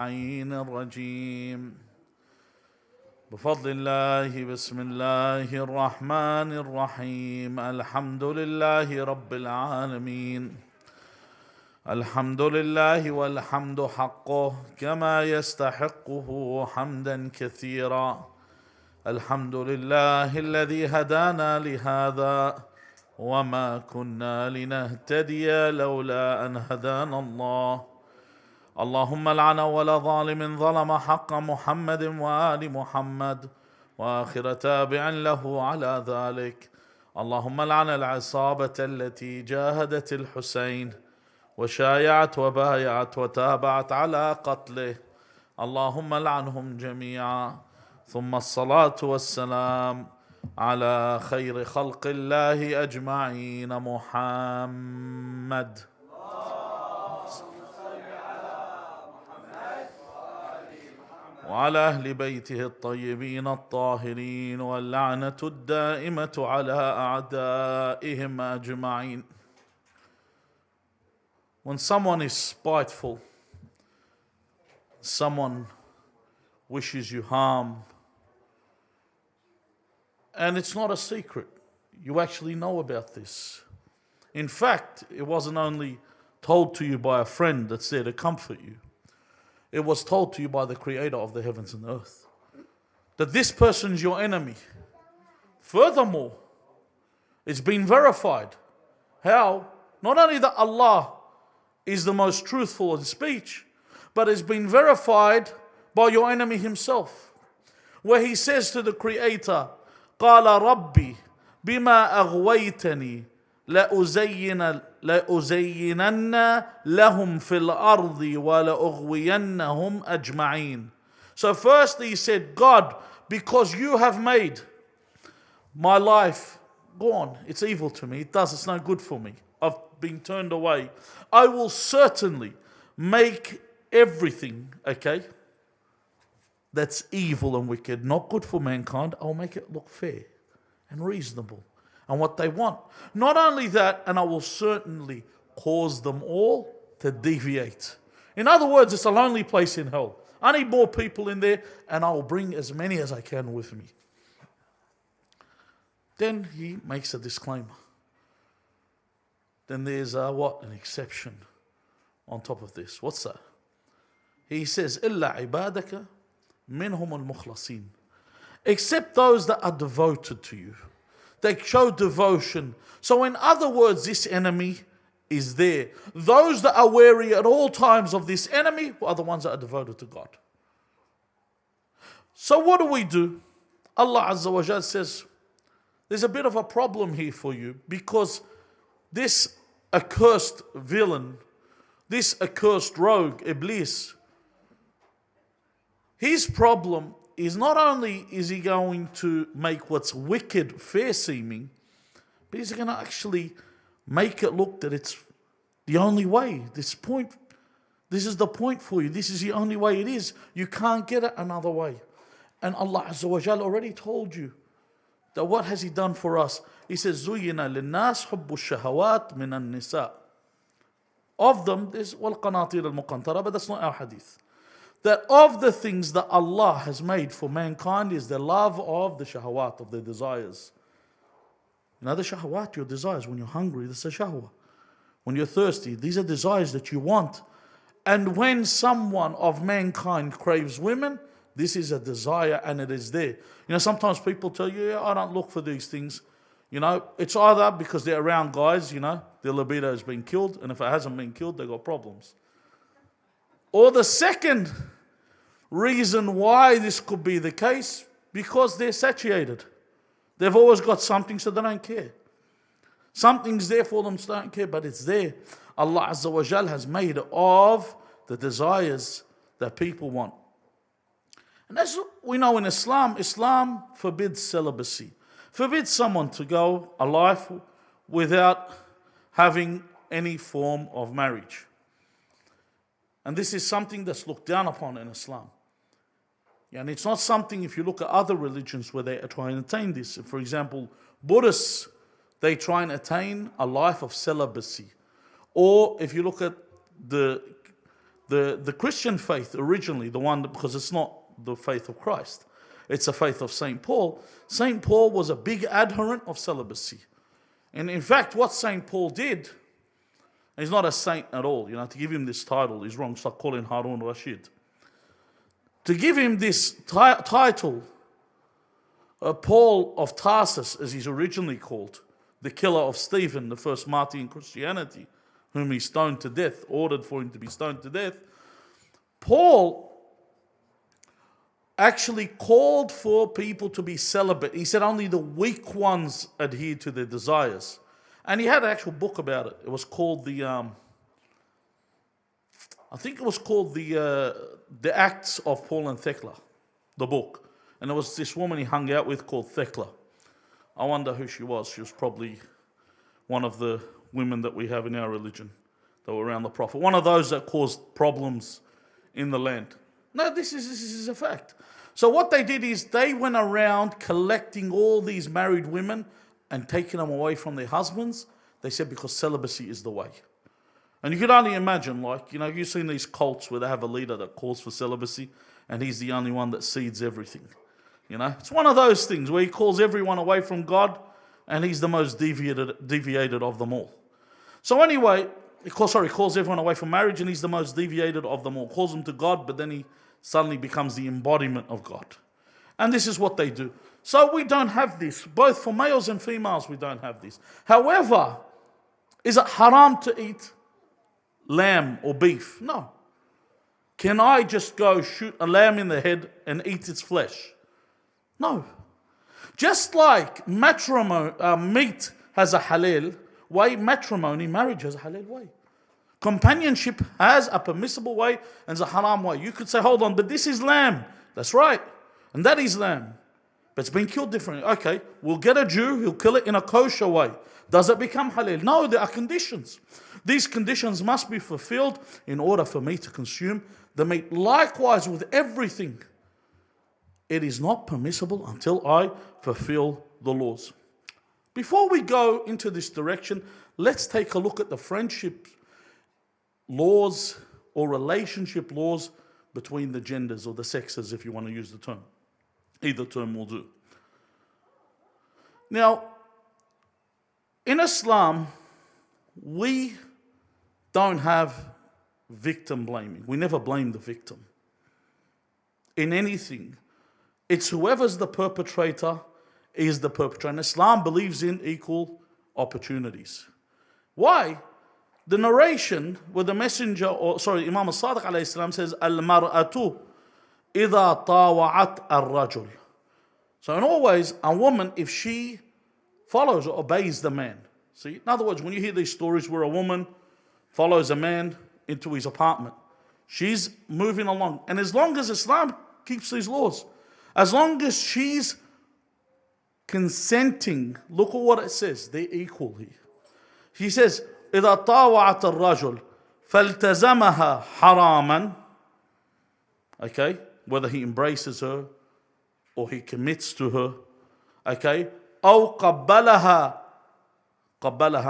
اللعين الرجيم بفضل الله بسم الله الرحمن الرحيم الحمد لله رب العالمين الحمد لله والحمد حقه كما يستحقه حمدا كثيرا الحمد لله الذي هدانا لهذا وما كنا لنهتدي لولا أن هدانا الله اللهم لعن أول ظالم ظلم حق محمد وآل محمد وآخر تابع له على ذلك اللهم لعن العصابة التي جاهدت الحسين وشايعت وبايعت وتابعت على قتله اللهم لعنهم جميعا ثم الصلاة والسلام على خير خلق الله أجمعين محمد وعلى أهل بيته الطيبين الطاهرين واللعنة الدائمة على أعدائهم أجمعين. When someone is spiteful, someone wishes you harm, and it's not a secret, you actually know about this. In fact, it wasn't only told to you by a friend that's there to comfort you. It was told to you by the Creator of the heavens and earth that this person's your enemy. Furthermore, it's been verified. How? Not only that Allah is the most truthful in speech, but it's been verified by your enemy himself, where he says to the Creator, قَالَ رَبِّي بِمَا أَغْوَيْتَنِي لأزينن لهم في الأرض ولأغوينهم أجمعين. So first he said, God, because you have made my life go on, it's evil to me, it's no good for me, I've been turned away, I will certainly make everything, that's evil and wicked, not good for mankind, I'll make it look fair and reasonable and what they want. Not only that, and I will certainly cause them all to deviate. In other words, it's a lonely place in hell. I need more people in there, and I will bring as many as I can with me. Then he makes a disclaimer. Then there's an exception on top of this. What's that? He says, إِلَّا عِبَادَكَ مِنْهُمُ الْمُخْلَصِينَ. Except those that are devoted to you. They show devotion. So in other words, this enemy is there. Those that are wary at all times of this enemy are the ones that are devoted to God. So what do? Allah Azza wa Jal says, there's a bit of a problem here for you, because this accursed villain, this accursed rogue, Iblis, his problem is not only is he going to make what's wicked fair seeming, but he's going to actually make it look that it's the only way. This is the point for you. This is the only way it is. You can't get it another way. And Allah Azza wa Jal already told you that what has He done for us? He says, زُيِّنَ لِلنَّاسِ حُبُّ الشَّهَوَاتِ مِنَ النِّسَاءِ. Of them, there's وَالْقَنَاطِيرَ الْمُقَنْطَرَةِ, but that's not our hadith. That of the things that Allah has made for mankind is the love of the shahawat, of the desires. You know the shahawat, your desires. When you're hungry, that's a shahwa. When you're thirsty, these are desires that you want. And when someone of mankind craves women, this is a desire and it is there. You know, sometimes people tell you, I don't look for these things. You know, it's either because they're around guys, their libido has been killed, and if it hasn't been killed, they've got problems. Or the second reason why this could be the case, because they're satiated. They've always got something, so they don't care. Something's there for them, so they don't care, but it's there. Allah Azza wa Jal has made of the desires that people want. And as we know in Islam, Islam forbids celibacy. Forbids someone to go a life without having any form of marriage. And this is something that's looked down upon in Islam. And it's not something, if you look at other religions where they try and attain this. For example, Buddhists, they try and attain a life of celibacy. Or if you look at the The Christian faith originally, the one that, because it's not the faith of Christ, it's the faith of St. Paul. St. Paul was a big adherent of celibacy. And in fact, what St. Paul did, he's not a saint at all. You know, to give him this title is wrong. Start calling Harun Rashid. To give him this title, Paul of Tarsus, as he's originally called, the killer of Stephen, the first martyr in Christianity, whom he stoned to death, ordered for him to be stoned to death, Paul actually called for people to be celibate. He said only the weak ones adhere to their desires. And he had an actual book about it. It was called the Acts of Paul and Thecla, the book. And there was this woman he hung out with called Thecla. I wonder who she was. She was probably one of the women that we have in our religion that were around the Prophet. One of those that caused problems in the land. No, this is a fact. So what they did is they went around collecting all these married women and taking them away from their husbands. They said because celibacy is the way. And you could only imagine, like, you know, you've seen these cults where they have a leader that calls for celibacy and he's the only one that seeds everything. You know, it's one of those things where he calls everyone away from God and he's the most deviated of them all. So anyway, he calls everyone away from marriage and he's the most deviated of them all. Calls them to God, but then he suddenly becomes the embodiment of God. And this is what they do. So we don't have this. Both for males and females, we don't have this. However, is it haram to eat lamb or beef? No. Can I just go shoot a lamb in the head and eat its flesh? No. Just like meat has a halal way, matrimony, marriage has a halal way. Companionship has a permissible way and a haram way. You could say, hold on, but this is lamb. That's right. And that is lamb. But it's been killed differently. Okay, we'll get a Jew, he'll kill it in a kosher way. Does it become halal? No, there are conditions. These conditions must be fulfilled in order for me to consume the meat. Likewise with everything. It is not permissible until I fulfill the laws. Before we go into this direction, let's take a look at the friendship laws or relationship laws between the genders or the sexes, if you want to use the term. Either term will do. Now, in Islam, we don't have victim blaming. We never blame the victim. In anything, it's whoever's the perpetrator is the perpetrator. And Islam believes in equal opportunities. Why? The narration where the messenger, Imam al-Sadiq alayhi salam says, Al-mar'atu idha tawa'at al-rajul. So in always, a woman, if she follows or obeys the man. See, in other words, when you hear these stories where a woman follows a man into his apartment, she's moving along. And as long as Islam keeps these laws, as long as she's consenting, look at what it says, they're equal here. He says, إذا طاوعت الرجل فالتزمها حراما, okay, whether he embraces her or he commits to her, okay, أو قبلها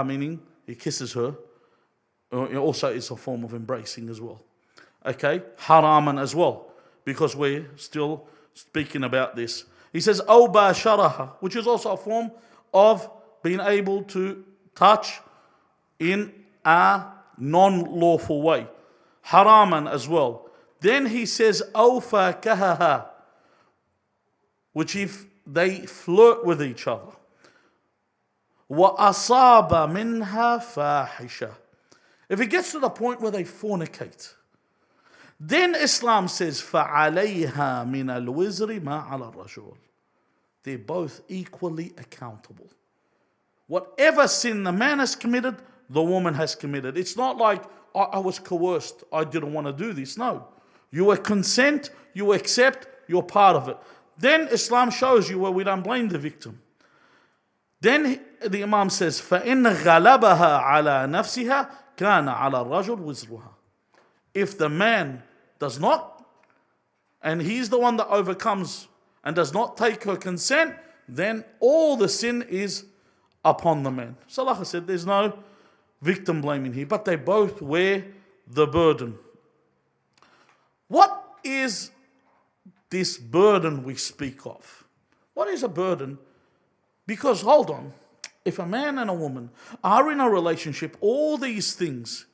meaning he kisses her, also is a form of embracing as well, okay, haraman as well, because we're still speaking about this. He says أو باشرها, which is also a form of being able to touch in a non-lawful way. Haraman as well. Then he says, أَوْ فَاكَهَهَا, which if they flirt with each other. وَأَصَابَ مِنْهَا فَاحِشَةً, if it gets to the point where they fornicate. Then Islam says, فَعَلَيْهَا مِنَ الْوِزْرِ مَا عَلَى الرَّجُلِ, they're both equally accountable. Whatever sin the man has committed, the woman has committed. It's not like, I was coerced, I didn't want to do this. No. You consent, you accept, you're part of it. Then Islam shows you where we don't blame the victim. Then the Imam says, فَإِنْ غَلَبَهَا عَلَى نَفْسِهَا كَانَ عَلَى الرَّجُلِ وِزْرُهَا. If the man does not, and he's the one that overcomes and does not take her consent, then all the sin is upon the man. So like I said, there's no victim blaming here, but they both wear the burden. What is this burden we speak of? What is a burden? Because hold on, if a man and a woman are in a relationship, all these things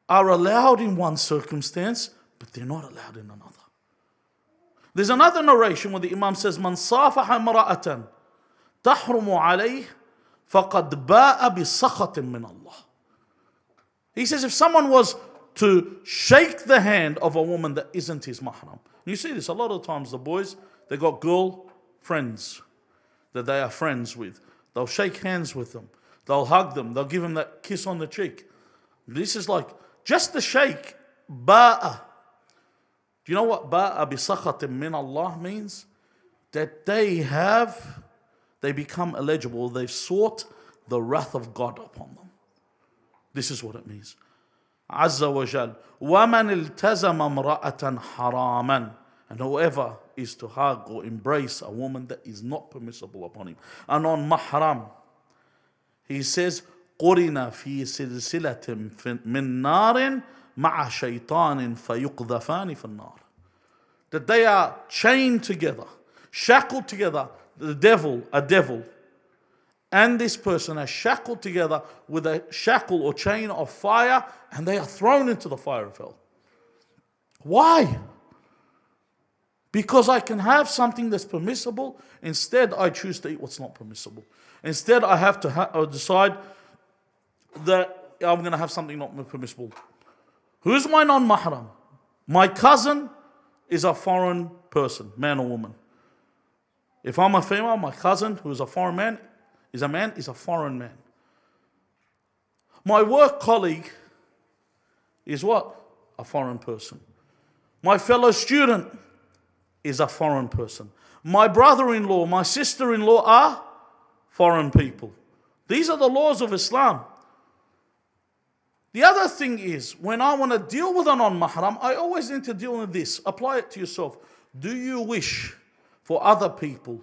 are allowed in one circumstance, but they're not allowed in another. There's another narration where the Imam says, "Man safaha imra'atan tahrumu alayh faqad ba'a bi sakhatin min Allah." He says if someone was to shake the hand of a woman that isn't his mahram. You see this a lot of times, the boys, they got girl friends that they are friends with. They'll shake hands with them. They'll hug them. They'll give them that kiss on the cheek. This is like, just the shake, ba'a. Do you know what ba'a bi sakhatin min Allah means? That they become eligible. They've sought the wrath of God upon them. This is what it means. Azza wa Jal. وَمَنْ الْتَزَمَ امْرَأَةً حَرَامًا. And whoever is to hug or embrace a woman that is not permissible upon him, and on mahram, he says, قُرِنَ فِي سِلْسِلَةٍ مِّن نَارٍ مَعَ شَيْطَانٍ فَيُقْذَفَانِ فِي النَّارِ. That they are chained together, shackled together, a devil, and this person are shackled together with a shackle or chain of fire, and they are thrown into the fire of hell. Why? Because I can have something that's permissible, instead I choose to eat what's not permissible. Instead I have to decide that I'm going to have something not permissible. Who's my non-mahram? My cousin is a foreign person, man or woman. If I'm a female, my cousin who is a foreign man, is a foreign man. My work colleague is what? A foreign person. My fellow student is a foreign person. My brother-in-law, my sister-in-law are foreign people. These are the laws of Islam. The other thing is, when I want to deal with a non-mahram, I always need to deal with this. Apply it to yourself. Do you wish for other people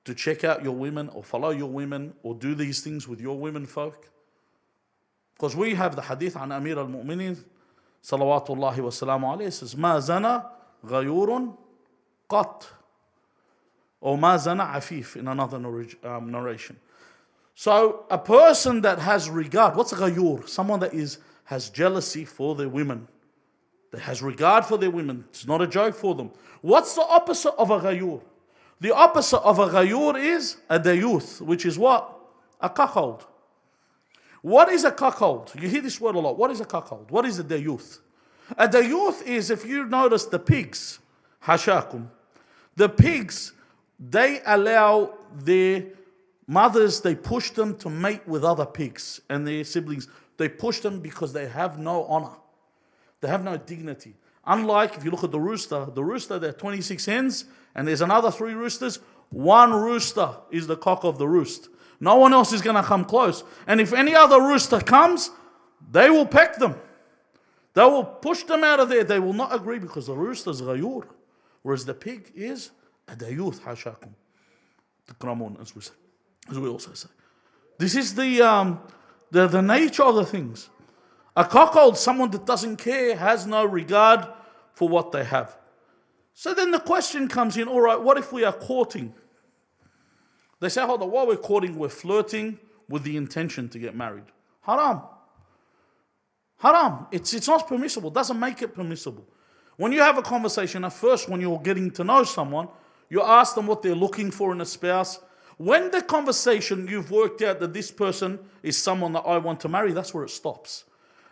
to check out your women or follow your women or do these things with your women folk? Because we have the hadith on Amir al-Mu'minin salawatullahi wa salamu alayhi, says ما زنى غيور قط, or ما زنى عفيف in another narration. So a person that has regard, what's a ghayur? Someone that has jealousy for their women, that has regard for their women. It's not a joke for them. What's the opposite of a ghayur? The opposite of a ghayur is a dayuth, which is what? A cuckold. What is a cuckold? You hear this word a lot. What is a cuckold? What is a dayuth? A dayuth is, if you notice the pigs, hashakum, the pigs, they allow their mothers, they push them to mate with other pigs and their siblings. They push them because they have no honor. They have no dignity. Unlike, if you look at the rooster, there are 26 hens and there's another 3 roosters. One rooster is the cock of the roost. No one else is going to come close. And if any other rooster comes, they will peck them. They will push them out of there. They will not agree because the rooster is ghayur. Whereas the pig is a dayuth, hashakum. Tikramun, as we also say. This is the nature of the things. A cuckold, someone that doesn't care, has no regard for what they have. So then the question comes in, all right, what if we are courting? They say, hold on, while we're courting, we're flirting with the intention to get married. Haram. Haram. It's not permissible. It doesn't make it permissible. When you have a conversation, at first when you're getting to know someone, you ask them what they're looking for in a spouse. When the conversation, you've worked out that this person is someone that I want to marry, that's where it stops.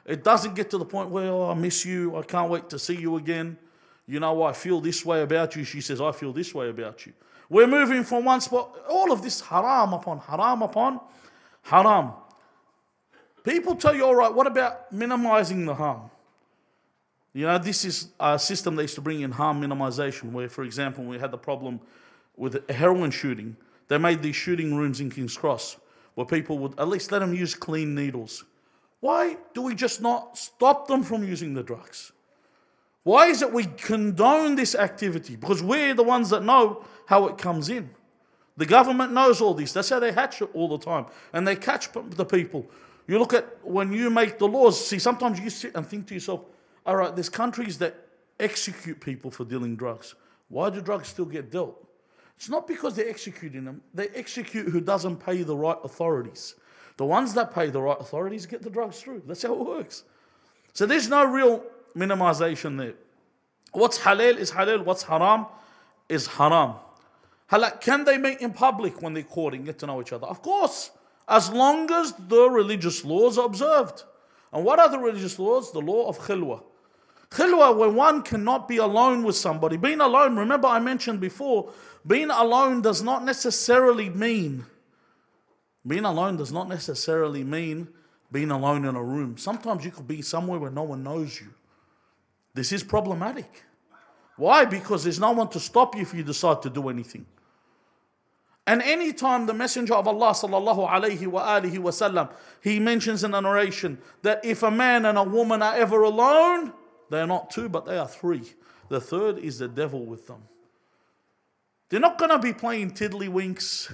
It doesn't get to the point where, oh, I miss you, I can't wait to see you again. You know, I feel this way about you. She says, I feel this way about you. We're moving from one spot. All of this haram upon haram. People tell you, all right, what about minimizing the harm? You know, this is a system they used to bring in, harm minimization, where, for example, we had the problem with a heroin shooting. They made these shooting rooms in King's Cross where people would at least let them use clean needles. Why do we just not stop them from using the drugs? Why is it we condone this activity? Because we're the ones that know how it comes in. The government knows all this. That's how they hatch it all the time. And they catch the people. You look at when you make the laws, see, sometimes you sit and think to yourself, All right, there's countries that execute people for dealing drugs. Why do drugs still get dealt? It's not because they're executing them. They execute who doesn't pay the right authorities. The ones that pay the right authorities get the drugs through. That's how it works. So there's no real minimization there. What's halal is halal. What's haram is haram. Can they meet in public when they're courting, get to know each other? Of course, as long as the religious laws are observed. And what are the religious laws? The law of khilwa. Khilwa, where one cannot be alone with somebody. Being alone, remember I mentioned before, being alone does not necessarily mean being alone in a room. Sometimes you could be somewhere where no one knows you. This is problematic. Why? Because there's no one to stop you if you decide to do anything. And anytime the Messenger of Allah sallallahu alayhi wa alihi wasallam, he mentions in a narration that if a man and a woman are ever alone, they are not two, but they are three. The third is the devil with them. They're not going to be playing tiddlywinks.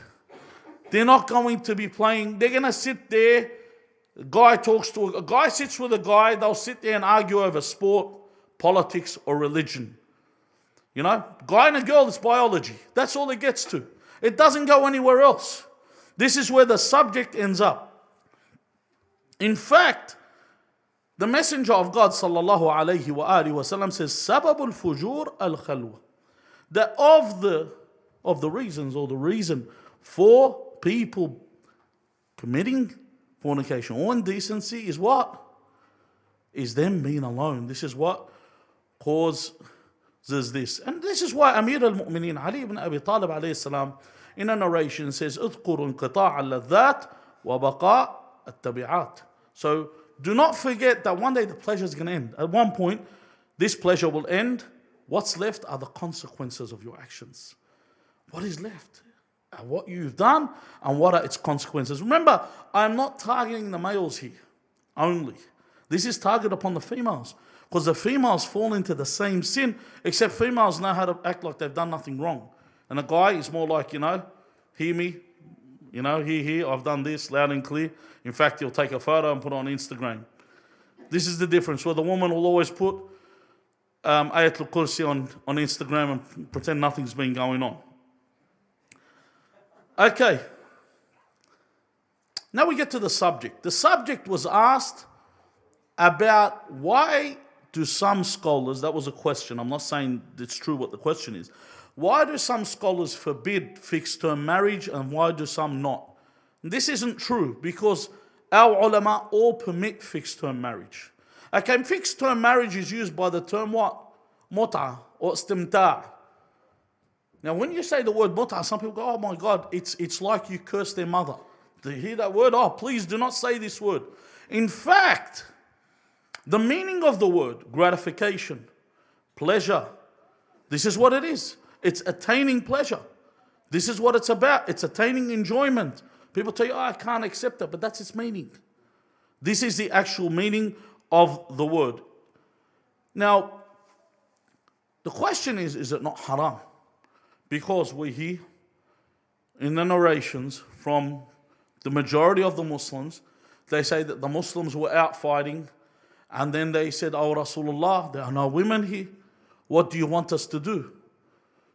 They're not going to be playing. They're going to sit there. A guy sits with a guy. They'll sit there and argue over sport, politics, or religion. You know, guy and a girl, it's biology. That's all it gets to. It doesn't go anywhere else. This is where the subject ends up. In fact, the Messenger of God sallallahu alayhi wa alihi wasallam says, "Sababul fujur al-khalwa." That of the reasons or the reason for people committing fornication or indecency is what? Is them being alone. This is what causes this. And this is why Amir al-Mu'mineen Ali ibn Abi Talib alayhi salam in a narration says, اذكروا انقطاع اللذات وبقاء التبعات. So do not forget that one day the pleasure is going to end. At one point, this pleasure will end. What's left are the consequences of your actions. What is left? What you've done and what are its consequences. Remember, I'm not targeting the males here only. This is targeted upon the females. Because the females fall into the same sin, except females know how to act like they've done nothing wrong. And a guy is more like, hear me, hear, I've done this loud and clear. In fact, he'll take a photo and put it on Instagram. This is the difference, where the woman will always put Ayatul Kursi on Instagram and pretend nothing's been going on. Okay. Now we get to the subject. The subject was asked about why do some scholars, that was a question, I'm not saying it's true what the question is. Why do some scholars forbid fixed term marriage and why do some not? This isn't true because our ulama all permit fixed term marriage. Okay, fixed term marriage is used by the term what? Mut'a or istimta'. Now when you say the word mut'a, some people go, oh my God, it's like you curse their mother. Do you hear that word? Oh, please do not say this word. In fact, the meaning of the word, gratification, pleasure, this is what it is. It's attaining pleasure. This is what it's about. It's attaining enjoyment. People tell you, oh, I can't accept it, but that's its meaning. This is the actual meaning of the word. Now, the question is it not haram? Because we hear in the narrations from the majority of the Muslims, they say that the Muslims were out fighting and then they said, oh Rasulullah, there are no women here. What do you want us to do?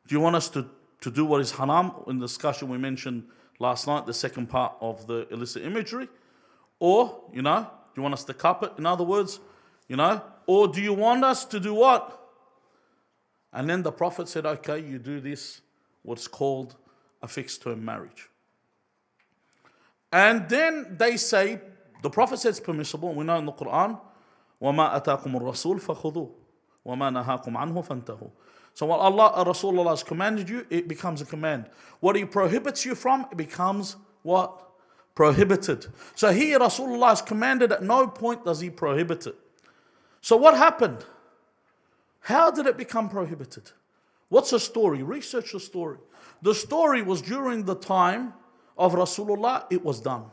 Do you want us to do what is haram in the discussion we mentioned last night, the second part of the illicit imagery? Or, do you want us to cup it? In other words, or do you want us to do what? And then the Prophet said, okay, you do this, what's called a fixed term marriage. And then they say, the Prophet says it's permissible, we know in the Quran, وَمَا أَتَاكُمُ الرَّسُولُ فَخُذُوهُ وَمَا نَهَاكُمْ عَنْهُ فَانْتَهُوا. So what Rasulullah has commanded you, it becomes a command. What he prohibits you from, it becomes what? Prohibited. So here Rasulullah has commanded, at no point does he prohibit it. So what happened? How did it become prohibited? What's the story? Research the story. The story was during the time of Rasulullah, it was done.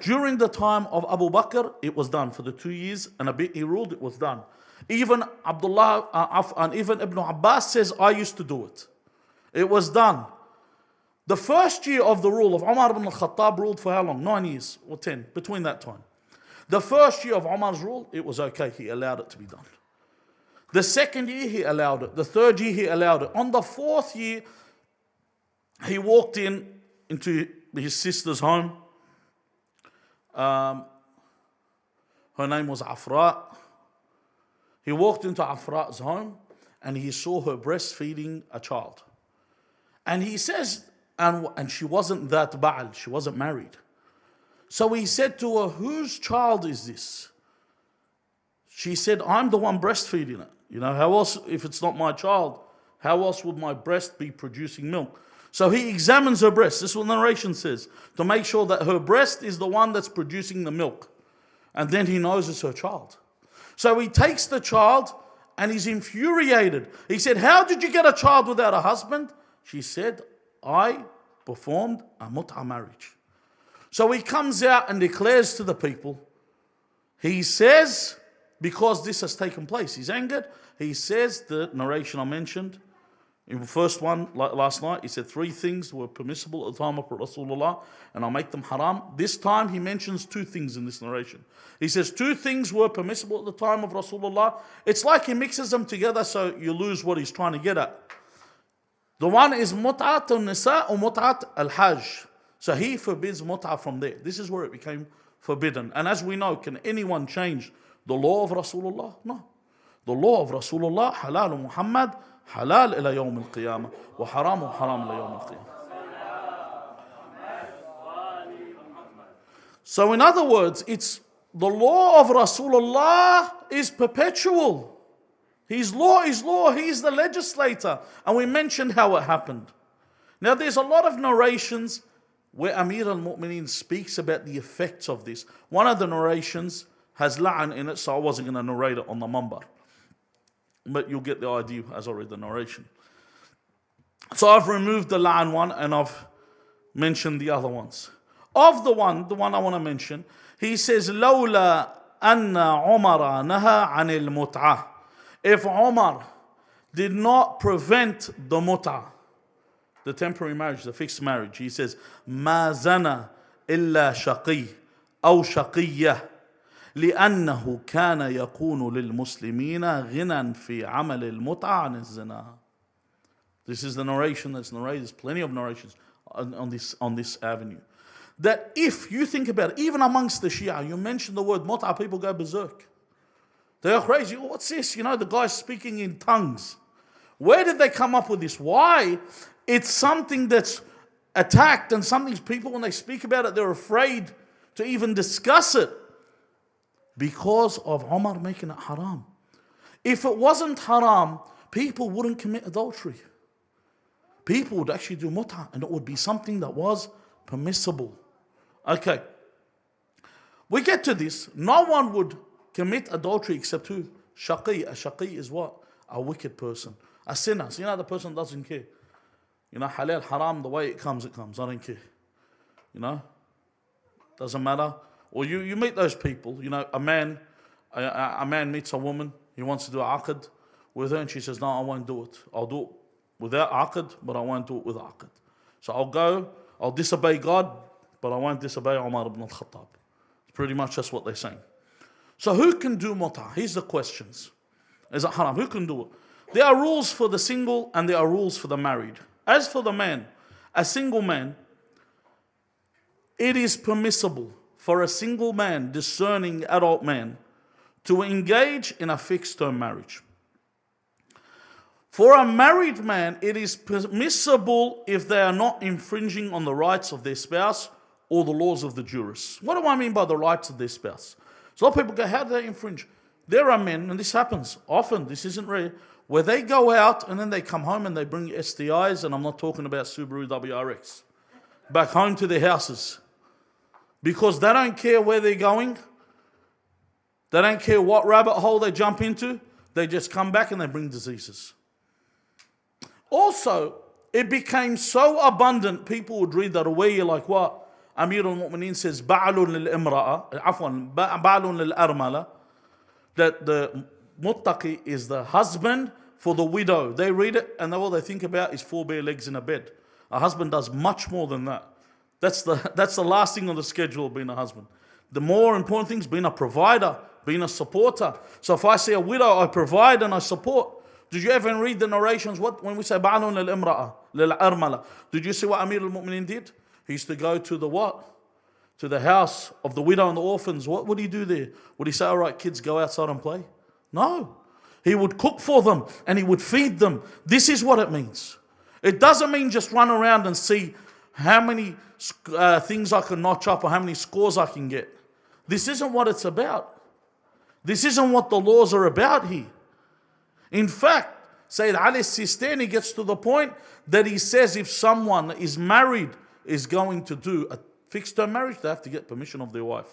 During the time of Abu Bakr, it was done. For the 2 years and a bit he ruled, it was done. Even even Ibn Abbas says, I used to do it. It was done. The first year of the rule of Umar ibn al-Khattab ruled for how long? 9 years or 10, between that time. The first year of Umar's rule, it was okay. He allowed it to be done. The second year he allowed it. The third year he allowed it. On the fourth year, he walked into his sister's home. Her name was Afra. He walked into Afra's home and he saw her breastfeeding a child. And he says, and she wasn't that Ba'al, she wasn't married. So he said to her, whose child is this? She said, I'm the one breastfeeding it. You know, how else, if it's not my child, how else would my breast be producing milk? So he examines her breast, this is what the narration says, to make sure that her breast is the one that's producing the milk. And then he knows it's her child. So he takes the child and he's infuriated. He said, how did you get a child without a husband? She said, I performed a mut'a marriage. So he comes out and declares to the people, he says, because this has taken place, he's angered. He says, the narration I mentioned, in the first one, like last night, he said 3 things were permissible at the time of Rasulullah, and I'll make them haram. This time he mentions 2 things in this narration. He says 2 things were permissible at the time of Rasulullah. It's like he mixes them together so you lose what he's trying to get at. The one is mut'at al-nisa or mut'at al-hajj. So he forbids mut'ah from there. This is where it became forbidden. And as we know, can anyone change the law of Rasulullah? No. The law of Rasulullah, halal Muhammed, halal ila yawm al-qiyamah, wa haram haram ila yawm al-qiyamah. So in other words, it's the law of Rasulullah is perpetual. His law is law. He is the legislator. And we mentioned how it happened. Now there's a lot of narrations where Amir al-Mu'mineen speaks about the effects of this. One of the narrations has la'an in it, so I wasn't going to narrate it on the mambar. But you'll get the idea as I read the narration. So I've removed the la'an one and I've mentioned the other ones. Of the one I want to mention, he says, لولا أن عمر نهى عن المتعة. If Umar did not prevent the mut'ah, the temporary marriage, the fixed marriage, he says, ما زنى إلا شقي أو شقية لأنه كان يكون للمسلمين غنى في عمل المتعة عن الزنا. This is the narration that's narrated. There's plenty of narrations on this avenue. That if you think about it, even amongst the Shia, you mention the word mut'ah, people go berserk. They are crazy. Oh, what's this? You know, the guy's speaking in tongues. Where did they come up with this? Why? It's something that's attacked, and some of these people, when they speak about it, they're afraid to even discuss it because of Umar making it haram. If it wasn't haram, people wouldn't commit adultery. People would actually do mut'ah, and it would be something that was permissible. Okay. We get to this. No one would commit adultery except who? Shaqi. A shaqi is what? A wicked person. A sinner. So you know, the person doesn't care. You know, halal, haram, the way it comes, I don't care. You know? Doesn't matter. Or you meet those people, you know, a man meets a woman, he wants to do aqd with her, and she says, no, I won't do it. I'll do it without aqd, but I won't do it with aqd. So I'll disobey God, but I won't disobey Umar ibn al-Khattab. Pretty much that's what they're saying. So who can do mut'ah? Here's the questions. Is it haram? Who can do it? There are rules for the single and there are rules for the married. As for the man, a single man, it is permissible for a single man, discerning adult man, to engage in a fixed term marriage. For a married man, it is permissible if they are not infringing on the rights of their spouse or the laws of the jurists. What do I mean by the rights of their spouse? So a lot of people go, how do they infringe? There are men, and this happens often, this isn't rare, where they go out and then they come home and they bring STIs, and I'm not talking about Subaru WRX, back home to their houses. Because they don't care where they're going. They don't care what rabbit hole they jump into. They just come back and they bring diseases. Also, it became so abundant, people would read that away like what? Amir al-Mu'mineen says, ba'alun lil-imra'a, afwan, ba'alun lil-armala, that the muttaqi is the husband for the widow. They read it and all they think about is 4 bare legs in a bed. A husband does much more than that. That's the last thing on the schedule of being a husband. The more important thing is being a provider, being a supporter. So if I see a widow, I provide and I support. Did you ever read the narrations? When we say ba'alun lil-imra'a, lil-armala, did you see what Amir al-Mu'minin did? He used to go to the what? To the house of the widow and the orphans. What would he do there? Would he say, all right, kids, go outside and play? No. He would cook for them and he would feed them. This is what it means. It doesn't mean just run around and see how many things I can notch up or how many scores I can get. This isn't what it's about. This isn't what the laws are about here. In fact, Sayyid Ali Sistani gets to the point that he says if someone is married, is going to do a fixed term marriage, they have to get permission of their wife.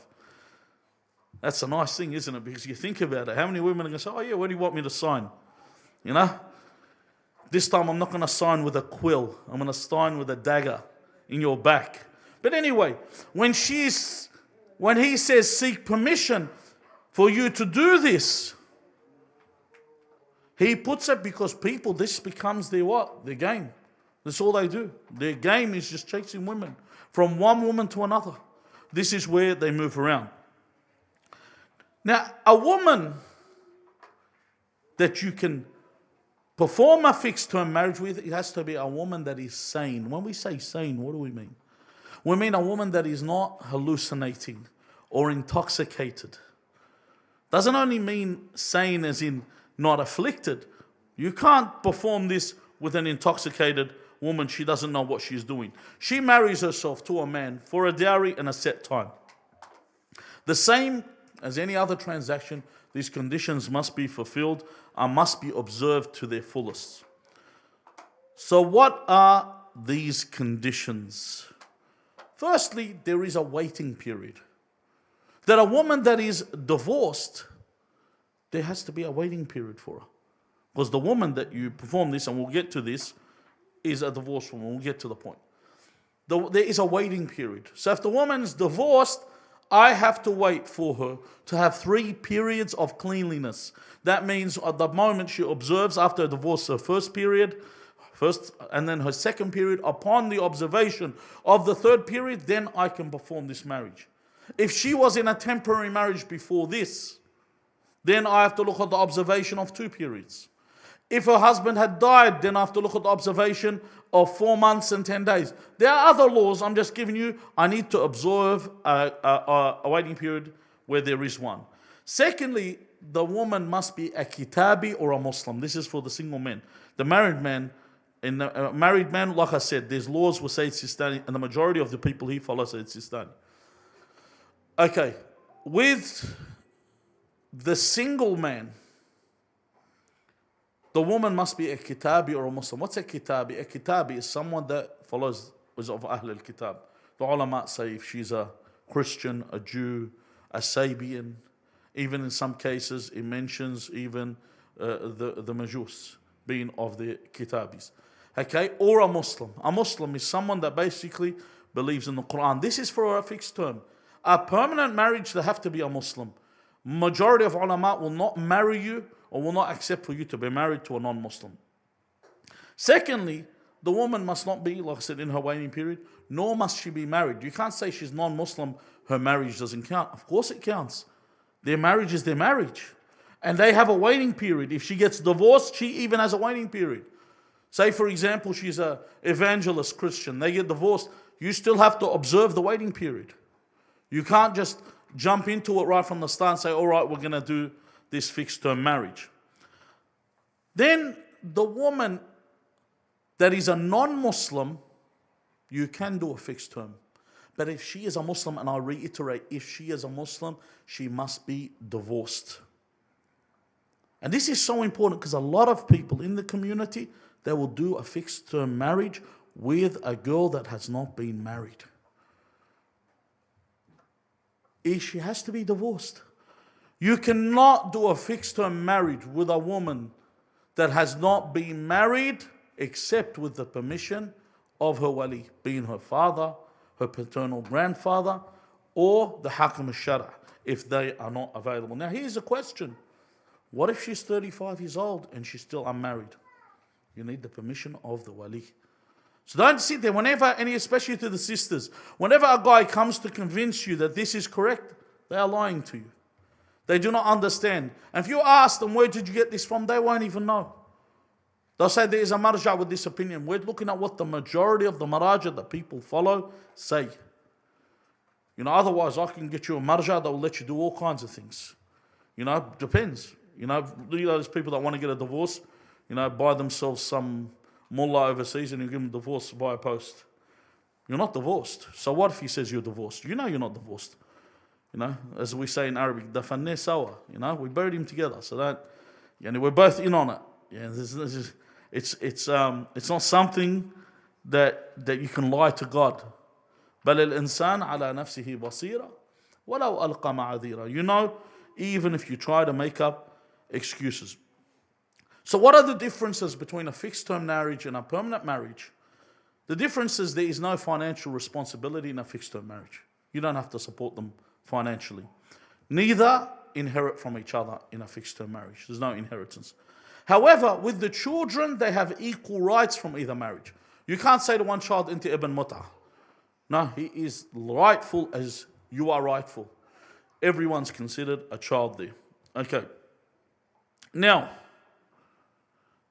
That's a nice thing, isn't it? Because you think about it. How many women are going to say, oh yeah, what do you want me to sign? You know? This time I'm not going to sign with a quill. I'm going to sign with a dagger in your back. But anyway, when he says seek permission for you to do this, he puts it because people, this becomes their what? Their game. That's all they do. Their game is just chasing women from one woman to another. This is where they move around. Now, a woman that you can perform a fixed term marriage with, it has to be a woman that is sane. When we say sane, what do we mean? We mean a woman that is not hallucinating or intoxicated. Doesn't only mean sane as in not afflicted. You can't perform this with an intoxicated woman. She doesn't know what she's doing. She marries herself to a man for a dowry and a set time. The same as any other transaction, these conditions must be fulfilled and must be observed to their fullest. So what are these conditions? Firstly, there is a waiting period. That a woman that is divorced, there has to be a waiting period for her. Because the woman that you perform this, and we'll get to this, is a divorced woman. We'll get to the point. There is a waiting period. So if the woman's divorced, I have to wait for her to have 3 periods of cleanliness. That means at the moment she observes after a divorce her first period, and then her second period. Upon the observation of the 3rd period, then I can perform this marriage. If she was in a temporary marriage before this, then I have to look at the observation of 2 periods. If her husband had died, then I have to look at the observation of 4 months and 10 days. There are other laws, I'm just giving you. I need to observe a waiting period where there is one. Secondly, the woman must be a kitabi or a Muslim. This is for the single men. The married man, like I said, there's laws with Sayyid Sistani, and the majority of the people here follow Sayyid Sistani. Okay, with the single man, the woman must be a kitabi or a Muslim. What's a kitabi? A kitabi is someone that follows is of Ahl al-Kitab. The ulama say if she's a Christian, a Jew, a Sabian, even in some cases it mentions even the Majus being of the kitabis. Okay, or a Muslim. A Muslim is someone that basically believes in the Quran. This is for a fixed term. A permanent marriage, they have to be a Muslim. Majority of ulama will not marry you or will not accept for you to be married to a non-Muslim. Secondly, the woman must not be, like I said, in her waiting period, nor must she be married. You can't say she's non-Muslim, her marriage doesn't count. Of course it counts. Their marriage is their marriage. And they have a waiting period. If she gets divorced, she even has a waiting period. Say, for example, she's an evangelist Christian. They get divorced. You still have to observe the waiting period. You can't just jump into it right from the start and say, all right, we're going to do this fixed term marriage. Then the woman that is a non-Muslim, you can do a fixed term. But if she is a Muslim, and I reiterate, if she is a Muslim, she must be divorced. And this is so important because a lot of people in the community, they will do a fixed term marriage with a girl that has not been married. She has to be divorced. You cannot do a fixed term marriage with a woman that has not been married except with the permission of her wali, being her father, her paternal grandfather, or the Hakim al-Shara, if they are not available. Now here's a question. What if she's 35 years old and she's still unmarried? You need the permission of the wali. So don't sit there whenever, and especially to the sisters, whenever a guy comes to convince you that this is correct, they are lying to you. They do not understand. And if you ask them, where did you get this from? They won't even know. They'll say there is a marja with this opinion. We're looking at what the majority of the maraja that people follow say. Otherwise I can get you a marja that will let you do all kinds of things. Depends. There's people that want to get a divorce, buy themselves some mullah overseas and you give them a divorce via post. You're not divorced. So what if he says you're divorced? You're not divorced. As we say in Arabic, dafanne sawa. We buried him together. So that, we're both in on it. It's not something that you can lie to God. بل الإنسان على نفسه بصيرة ولو ألقى معاذيره. Even if you try to make up excuses. So what are the differences between a fixed term marriage and a permanent marriage? The difference is there is no financial responsibility in a fixed term marriage. You don't have to support them financially. Neither inherit from each other in a fixed term marriage. There's no inheritance. However, with the children, they have equal rights from either marriage. You can't say to one child, Inti ibn Mut'ah. No, he is rightful as you are rightful. Everyone's considered a child there. Okay. Now,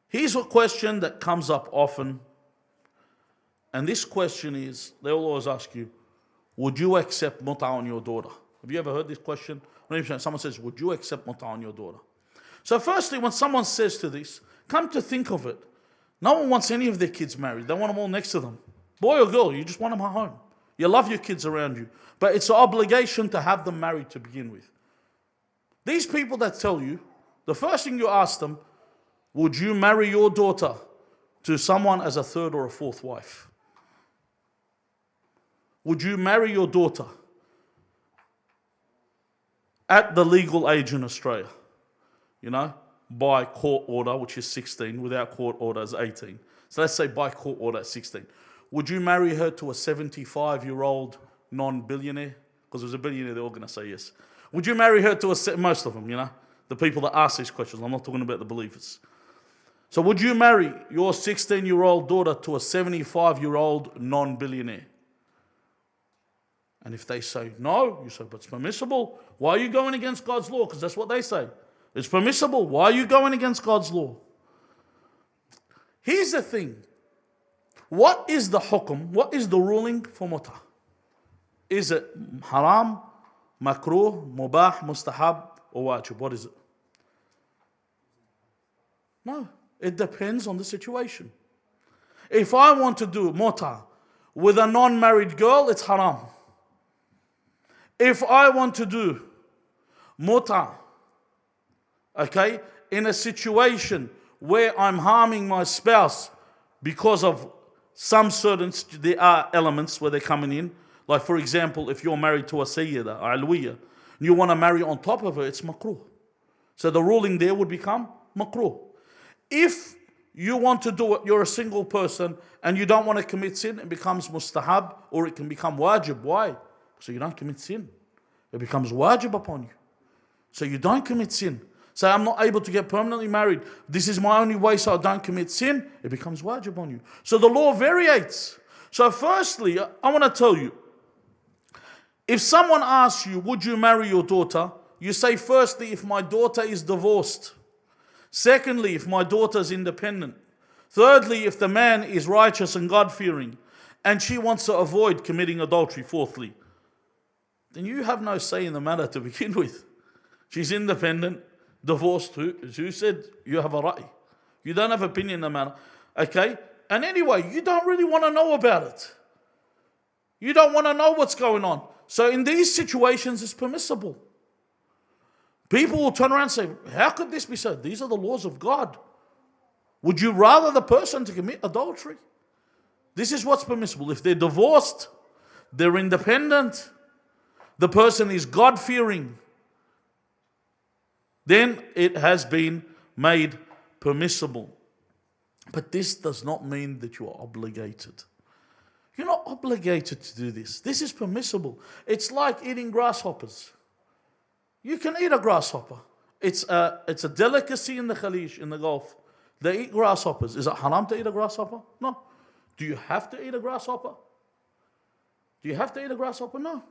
here's a question that comes up often. And this question is, they will always ask you, would you accept mut'ah on your daughter? Have you ever heard this question? Someone says, would you accept mut'ah on your daughter? So firstly, when someone says to this, come to think of it, no one wants any of their kids married. They want them all next to them. Boy or girl, you just want them at home. You love your kids around you. But it's an obligation to have them married to begin with. These people that tell you, the first thing you ask them, would you marry your daughter to someone as a third or a fourth wife? Would you marry your daughter at the legal age in Australia? By court order, which is 16, without court order is 18. So let's say by court order at 16. Would you marry her to a 75-year-old non-billionaire? Because there's a billionaire, they're all going to say yes. Would you marry her to most of them, the people that ask these questions. I'm not talking about the believers. So would you marry your 16-year-old daughter to a 75-year-old non-billionaire? And if they say no, you say, but it's permissible. Why are you going against God's law? Because that's what they say. It's permissible. Why are you going against God's law? Here's the thing. What is the hukum? What is the ruling for mut'ah? Is it haram, makruh, mubah, mustahab, or wajib? What is it? No. It depends on the situation. If I want to do mut'ah with a non-married girl, it's haram. If I want to do mut'ah, in a situation where I'm harming my spouse because of some certain, there are elements where they're coming in. Like for example, if you're married to a sayyida, or alwiya, and you want to marry on top of her, it's makruh. So the ruling there would become makruh. If you want to do it, you're a single person, and you don't want to commit sin, it becomes mustahab, or it can become wajib. Why? So you don't commit sin. It becomes wajib upon you. So you don't commit sin. Say, I'm not able to get permanently married. This is my only way so I don't commit sin. It becomes wajib on you. So the law variates. So firstly, I want to tell you, if someone asks you, would you marry your daughter? You say, firstly, if my daughter is divorced. Secondly, if my daughter is independent. Thirdly, if the man is righteous and God-fearing. And she wants to avoid committing adultery. Fourthly, then you have no say in the matter to begin with. She's independent. Divorced, who said you have a right? You don't have opinion in the matter. Okay? And anyway, you don't really want to know about it. You don't want to know what's going on. So in these situations, it's permissible. People will turn around and say, how could this be so? These are the laws of God. Would you rather the person to commit adultery? This is what's permissible. If they're divorced, they're independent, the person is God-fearing, then it has been made permissible. But this does not mean that you are obligated. You're not obligated to do this. This is permissible. It's like eating grasshoppers. You can eat a grasshopper. It's a delicacy in the Khalij, in the Gulf. They eat grasshoppers. Is it haram to eat a grasshopper? No. Do you have to eat a grasshopper? Do you have to eat a grasshopper? No.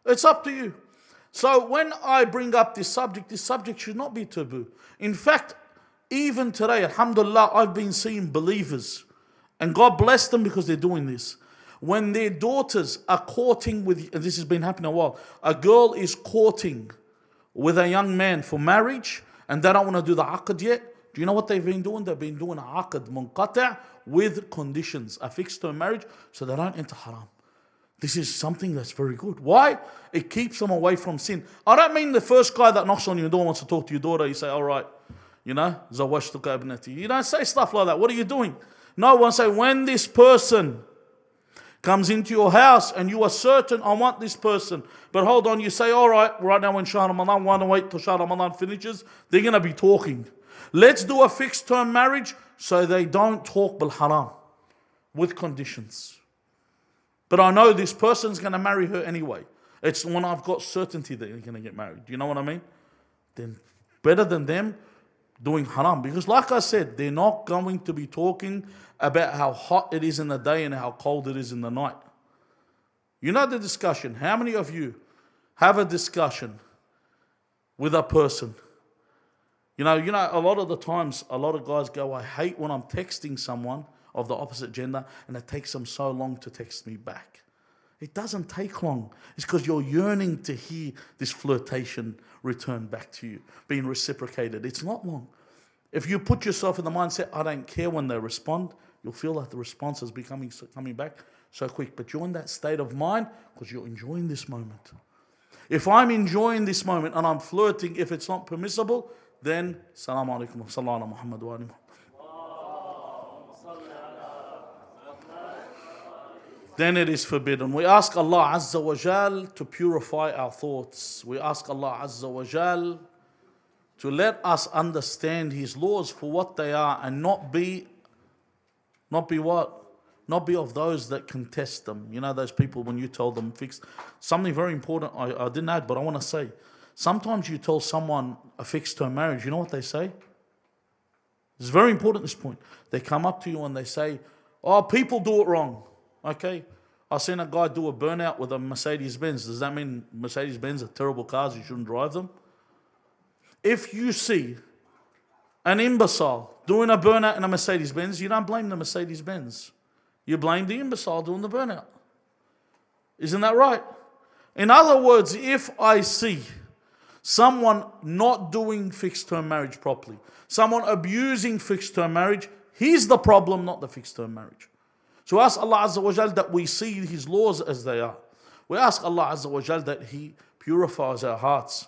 It's up to you. So when I bring up this subject should not be taboo. In fact, even today, alhamdulillah, I've been seeing believers, and God bless them because they're doing this. When their daughters are courting with, and this has been happening a while, a girl is courting with a young man for marriage, and they don't want to do the aqd yet. Do you know what they've been doing? They've been doing an aqd munqata' with conditions, a fixed term marriage, so they don't enter haram. This is something that's very good. Why? It keeps them away from sin. I don't mean the first guy that knocks on your door wants to talk to your daughter, you say, all right, zawajtuka ibnati. You don't say stuff like that. What are you doing? No, one say, when this person comes into your house and you are certain, I want this person. But hold on, you say, all right now when Shahr Ramadan, want to wait till Shahr Ramadan finishes, they're going to be talking. Let's do a fixed term marriage so they don't talk bil haram with conditions. But I know this person's going to marry her anyway. It's when I've got certainty that they're going to get married. Do you know what I mean? Then better than them doing haram. Because like I said, they're not going to be talking about how hot it is in the day and how cold it is in the night. You know the discussion. How many of you have a discussion with a person? You know, a lot of the times, a lot of guys go, I hate when I'm texting someone of the opposite gender and it takes them so long to text me back. It doesn't take long. It's because you're yearning to hear this flirtation return back to you, being reciprocated. It's not long. If you put yourself in the mindset, I don't care when they respond, you'll feel like the response is coming back so quick. But you're in that state of mind because you're enjoying this moment. If I'm enjoying this moment and I'm flirting, if it's not permissible, then Assalamu alaikum wa sallallahu ala Muhammed wa ali Muhammad. Then it is forbidden. We ask Allah Azza wa Jal to purify our thoughts. We ask Allah Azza wa Jal to let us understand His laws for what they are and not be what? Not be of those that contest them. You know those people when you tell them fixed. Something very important I didn't add, but I want to say. Sometimes you tell someone a fixed term marriage, you know what they say? It's very important this point. They come up to you and they say, oh, people do it wrong. Okay, I seen a guy do a burnout with a Mercedes-Benz. Does that mean Mercedes-Benz are terrible cars, you shouldn't drive them? If you see an imbecile doing a burnout in a Mercedes-Benz, you don't blame the Mercedes-Benz. You blame the imbecile doing the burnout. Isn't that right? In other words, if I see someone not doing fixed-term marriage properly, someone abusing fixed-term marriage, he's the problem, not the fixed-term marriage. So we ask Allah Azza wa Jal that we see His laws as they are. We ask Allah Azza wa Jal that He purifies our hearts.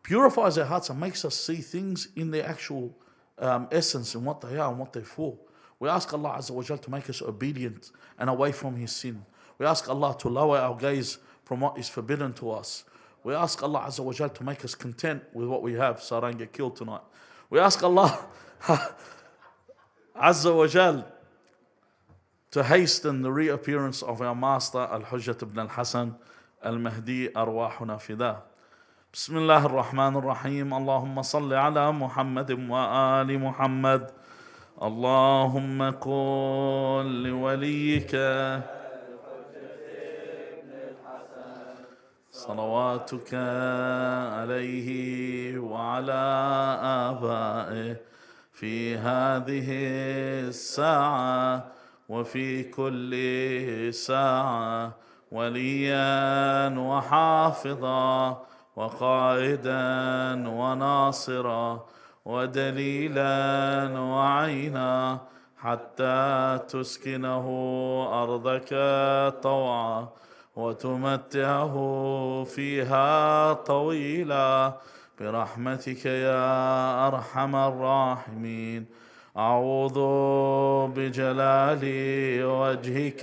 Purifies our hearts and makes us see things in their actual essence and what they are and what they're for. We ask Allah Azza wa Jal to make us obedient and away from His sin. We ask Allah to lower our gaze from what is forbidden to us. We ask Allah Azza wa Jal to make us content with what we have so I don't get killed tonight. We ask Allah Azza wa Jal to hasten the reappearance of our master Al-Hujjat ibn al-Hasan al-Mehdi arwahuna fidah. Bismillah ar-Rahman ar-Rahim. Allahumma salli ala Muhammed wa ali Muhammad. Allahumma qul li waliyika صلواتك عليه وعلى آبائه في هذه الساعة وفي كل ساعة وليا وحافظا وقائدا وناصرا ودليلا وعينا حتى تسكنه أرضك طوعا وتمتعه فيها طويلا برحمتك يا أرحم الراحمين. أعوذ بجلال وجهك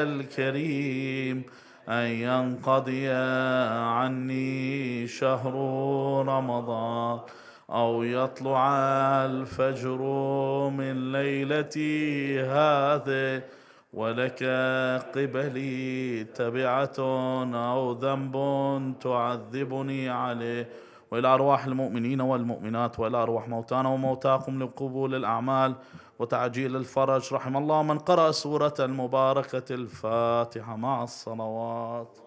الكريم أن ينقضي عني شهر رمضان أو يطلع الفجر من ليلتي هذه ولك قبلي تبعة أو ذنب تعذبني عليه. وإلى أرواح المؤمنين والمؤمنات وإلى أرواح موتانا وموتاكم لقبول الأعمال وتعجيل الفرج. رحم الله من قرأ سورة المباركة الفاتحة مع الصلوات.